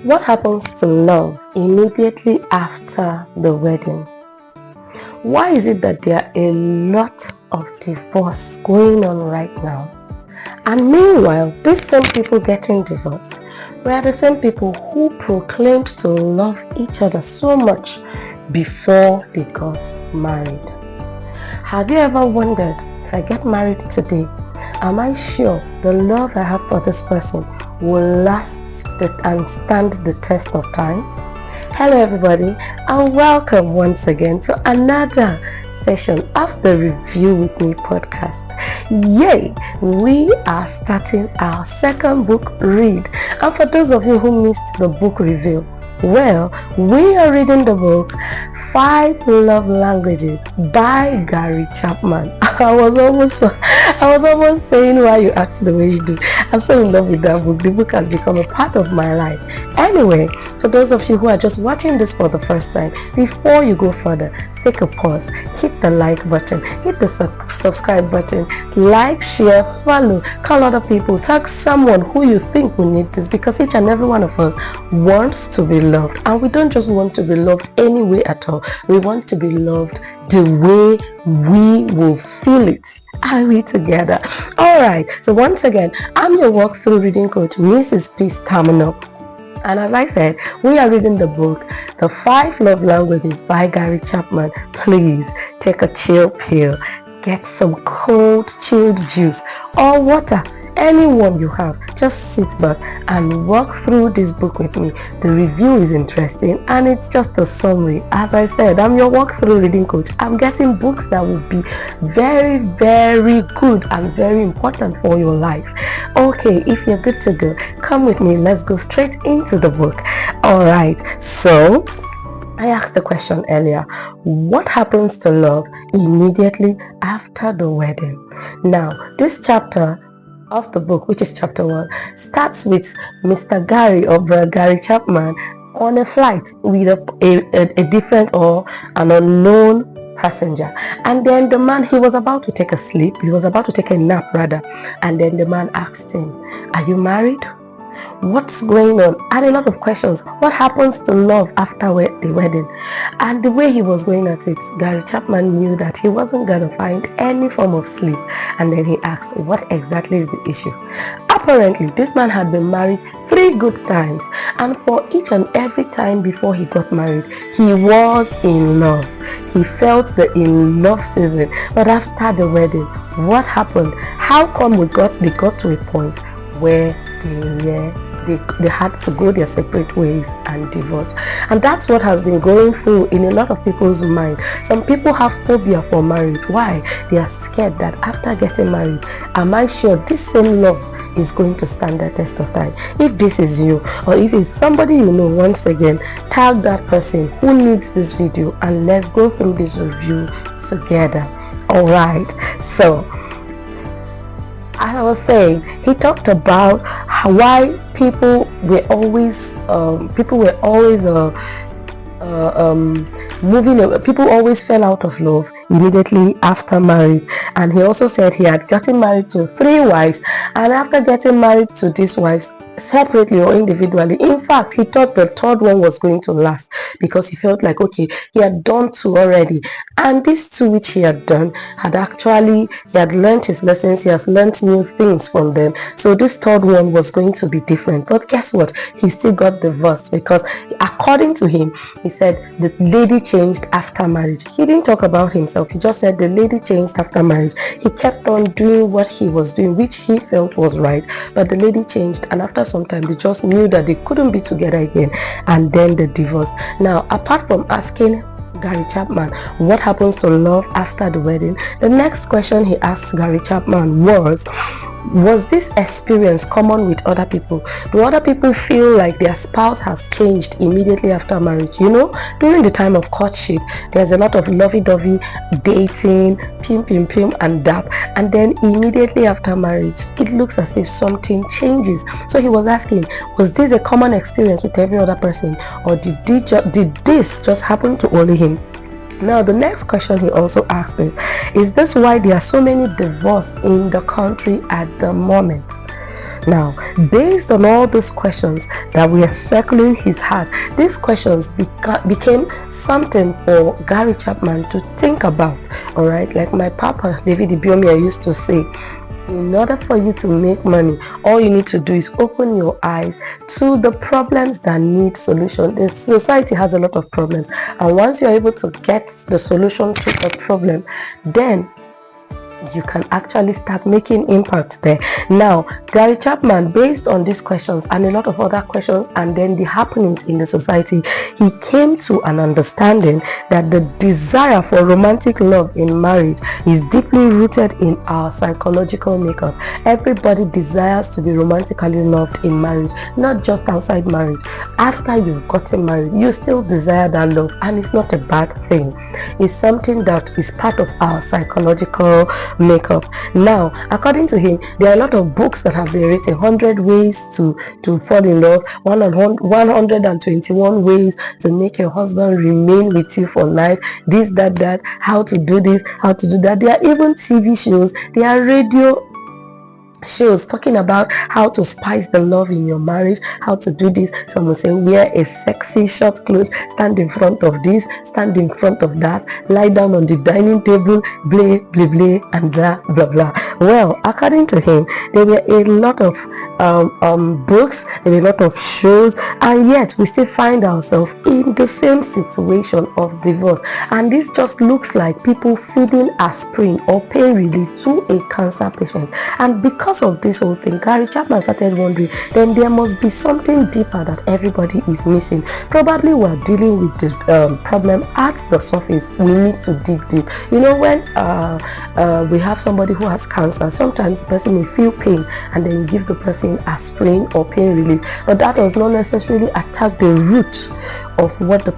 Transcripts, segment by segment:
What happens to love immediately after the wedding? Why is it that there are a lot of divorce going on right now? And meanwhile, these same people getting divorced were the same people who proclaimed to love each other so much before they got married. Have you ever wondered, if I get married today, am I sure the love I have for this person will last and stand the test of time? Hello everybody, and welcome once again to another session of the Review With Me podcast. Yay! We are starting our second book read, and for those of you who missed the book review, well, we are reading the book 5 Love Languages by Gary Chapman. I was almost saying why you act the way you do. I'm so in love with that book. The book has become a part of my life. Anyway, for those of you who are just watching this for the first time, before you go further, take a pause, hit the like button, hit the subscribe button, like, share, follow, call other people, tag someone who you think will need this, because each and every one of us wants to be loved, and we don't just want to be loved any way at all. We want to be loved the way we will feel it. Are we together? Alright, so once again, I'm your walkthrough reading coach, Mrs. Peace Terminal. And as I said, we are reading the book, The 5 Love Languages by Gary Chapman. Please take a chill pill, get some cold chilled juice or water, any one you have. Just sit back and walk through this book with me. The review is interesting and it's just a summary. As I said, I'm your walkthrough reading coach. I'm getting books that will be very, very good and very important for your life. Okay, if you're good to go, come with me. Let's go straight into the book. Alright, so I asked the question earlier, what happens to love immediately after the wedding? Now, this chapter of the book, which is chapter 1, starts with Mr. Gary or Gary Chapman on a flight with a different or an unknown passenger, and then the man, he was about to take a nap rather, and then the man asked him, are you married? What's going on? And a lot of questions. What happens to love after the wedding? And the way he was going at it, Gary Chapman knew that he wasn't going to find any form of sleep. And then he asked, what exactly is the issue? Apparently, this man had been married 3 good times. And for each and every time before he got married, he was in love. He felt the in love season. But after the wedding, what happened? How come they got to a point where they had to go their separate ways and divorce? And that's what has been going through in a lot of people's mind. Some people have phobia for marriage. Why? They are scared that after getting married, am I sure this same love is going to stand the test of time? If this is you, or if it's somebody you know, once again, tag that person who needs this video and let's go through this review together. Alright, so as I was saying, he talked about why people were always people always fell out of love immediately after marriage. And he also said he had gotten married to 3 wives, and after getting married to these wives separately or individually, in fact, he thought the 3rd one was going to last, because he felt like, okay, he had done 2 already, and these 2 which he had done he had learned his lessons, he has learned new things from them, so this 3rd one was going to be different. But guess what? He still got divorced, because according to him, he said the lady changed after marriage. He didn't talk about himself, he just said the lady changed after marriage. He kept on doing what he was doing, which he felt was right, but the lady changed, and after some time they just knew that they couldn't be together again, and then the divorce. Now, apart from asking Gary Chapman what happens to love after the wedding, the next question he asked Gary Chapman was this experience common with other people? Do other people feel like their spouse has changed immediately after marriage? You know, during the time of courtship, there's a lot of lovey-dovey, dating, pim, and dap, and then immediately after marriage, it looks as if something changes. So he was asking, was this a common experience with every other person, or did this just happen to only him? Now, the next question he also asked is this why there are so many divorces in the country at the moment? Now, based on all these questions that were circling his heart, these questions became something for Gary Chapman to think about. All right, like my papa David Ibiomia used to say, in order for you to make money, all you need to do is open your eyes to the problems that need solution. The society has a lot of problems, and once you're able to get the solution to a problem, then you can actually start making impact there. Now, Gary Chapman, based on these questions and a lot of other questions, and then the happenings in the society, he came to an understanding that the desire for romantic love in marriage is deeply rooted in our psychological makeup. Everybody desires to be romantically loved in marriage, not just outside marriage. After you've gotten married, you still desire that love, and it's not a bad thing. It's something that is part of our psychological makeup. Now, according to him, there are a lot of books that have been written: 100 ways to fall in love, 121 ways to make your husband remain with you for life, this, that, how to do this, how to do that. There are even TV shows, there are radio shows talking about how to spice the love in your marriage, how to do this. Some will say wear a sexy short clothes, stand in front of this, stand in front of that, lie down on the dining table, blah blah blah and blah blah blah. Well, according to him, there were a lot of books, there were a lot of shows, and yet we still find ourselves in the same situation of divorce. And this just looks like people feeding aspirin or pain relief to a cancer patient. And because of this whole thing, Gary Chapman started wondering, then there must be something deeper that everybody is missing. Probably we're dealing with the problem at the surface. We need to dig deep. You know, when we have somebody who has cancer, sometimes the person may feel pain and then you give the person aspirin or pain relief, but that does not necessarily attack the root of what the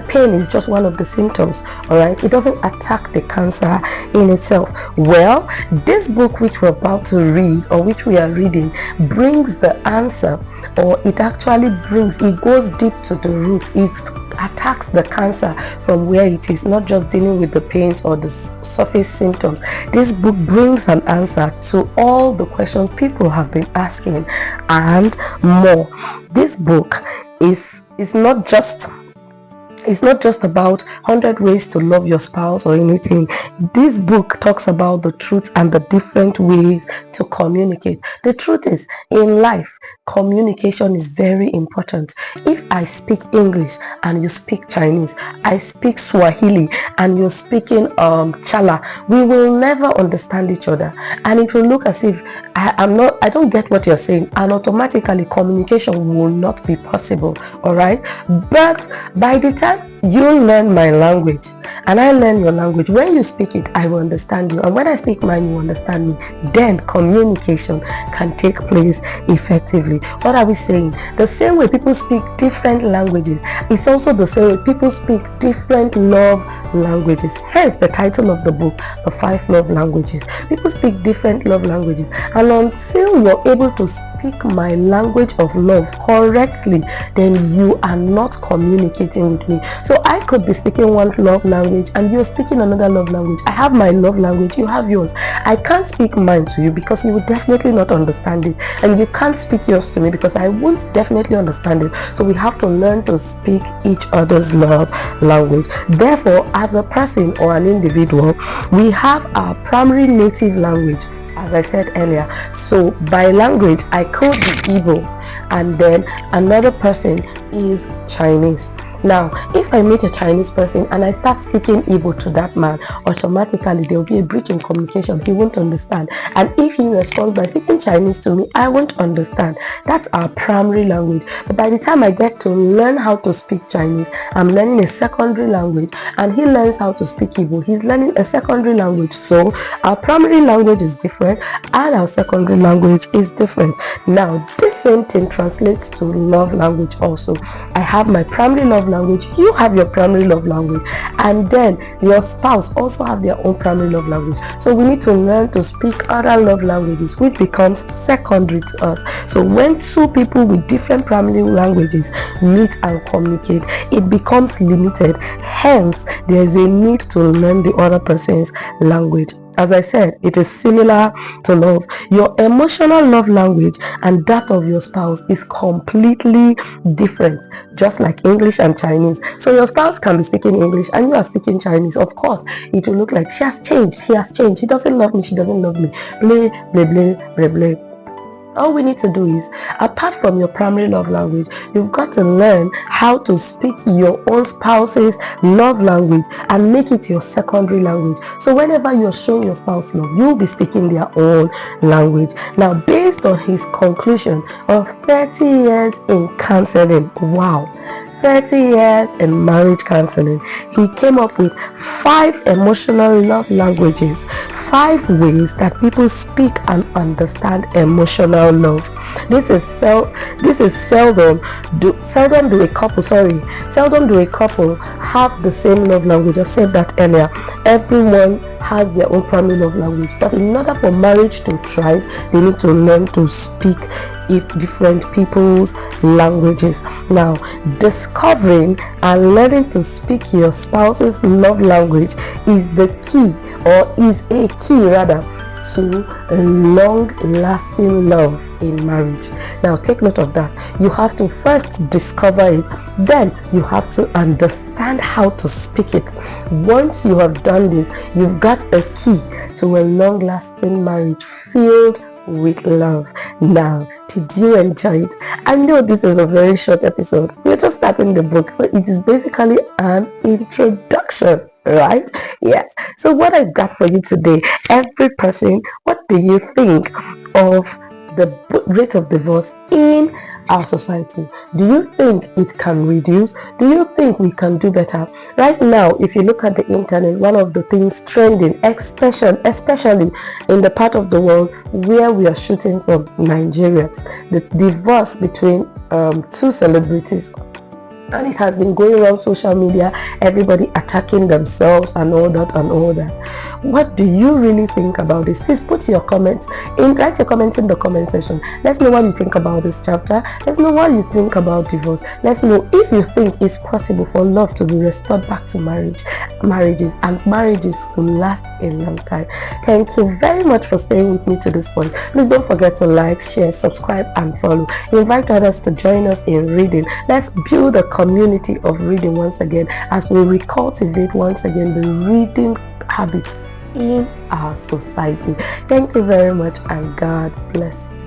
pain is just one of the symptoms. All right, it doesn't attack the cancer in itself. Well, this book which we're about to read, or which we are reading, brings the answer, or it goes deep to the root. It attacks the cancer from where it is, not just dealing with the pains or the surface symptoms. This book brings an answer to all the questions people have been asking and more. This book is not just about 100 ways to love your spouse or anything. This book talks about the truth and the different ways to communicate. The truth is, in life, communication is very important. If I speak English and you speak Chinese, I speak Swahili and you're speaking Chala, we will never understand each other, and it will look as if I don't get what you're saying, and automatically communication will not be possible. All right, but by the time you learn my language and I learn your language, when you speak it, I will understand you, and when I speak mine, you understand me. Then communication can take place effectively. What are we saying? The same way people speak different languages, it's also the same way people speak different love languages. Hence the title of the book, The 5 Love Languages. People speak different love languages, and until you're able to speak my language of love correctly, then you are not communicating with me. So I could be speaking one love language and you're speaking another love language. I have my love language, you have yours. I can't speak mine to you because you will definitely not understand it, and you can't speak yours to me because I won't definitely understand it. So we have to learn to speak each other's love language. Therefore, as a person or an individual, we have our primary native language, as I said earlier. So by language, I could be Igbo, and then another person is Chinese. Now, if I meet a Chinese person and I start speaking Igbo to that man, automatically there will be a breach in communication. He won't understand. And if he responds by speaking Chinese to me, I won't understand. That's our primary language. But by the time I get to learn how to speak Chinese, I'm learning a secondary language, and he learns how to speak Igbo. He's learning a secondary language. So our primary language is different and our secondary language is different. Now, this same thing translates to love language also. I have my primary love language, you have your primary love language, and then your spouse also have their own primary love language. So we need to learn to speak other love languages, which becomes secondary to us. So when two people with different primary languages meet and communicate, it becomes limited. Hence, there is a need to learn the other person's language As I said, it is similar to love. Your emotional love language and that of your spouse is completely different, just like English and Chinese. So your spouse can be speaking English and you are speaking Chinese. Of course, it will look like she has changed, he has changed, he doesn't love me, she doesn't love me. Blah, blah, blah, blah, blah. All we need to do is, apart from your primary love language, you've got to learn how to speak your own spouse's love language and make it your secondary language. So whenever you're showing your spouse love, you'll be speaking their own language. Now, based on his conclusion of 30 years in counseling, wow, 30 years in marriage counseling, he came up with 5 emotional love languages, 5 ways that people speak and understand emotional love. This is seldom do a couple have the same love language. I've said that earlier. Everyone has their own primary love language, but in order for marriage to thrive, they need to learn to speak different people's languages. Now, discovering and learning to speak your spouse's love language is the key, or is a key rather, to a long-lasting love in marriage. Now, take note of that. You have to first discover it, then you have to understand how to speak it. Once you have done this, you've got a key to a long-lasting marriage filled with love. Now, did you enjoy it? I know this is a very short episode. We're just starting the book, but it is basically an introduction, right? Yes. So what I got for you today, every person, what do you think of the rate of divorce in our society? Do you think it can reduce? Do you think we can do better? Right now, if you look at the internet, one of the things trending, especially in the part of the world where we are shooting from, Nigeria, the divorce between 2 celebrities. And it has been going around social media, everybody attacking themselves and all that. What do you really think about this? Please put your comments write your comments in the comment section. Let's know what you think about this chapter. Let's know what you think about divorce. Let's know if you think it's possible for love to be restored back to marriages to last a long time. Thank you very much for staying with me to this point. Please don't forget to like, share, subscribe and follow. Invite others to join us in reading. Let's build a community of reading once again, as we recultivate once again the reading habit in our society. Thank you very much, and God bless you.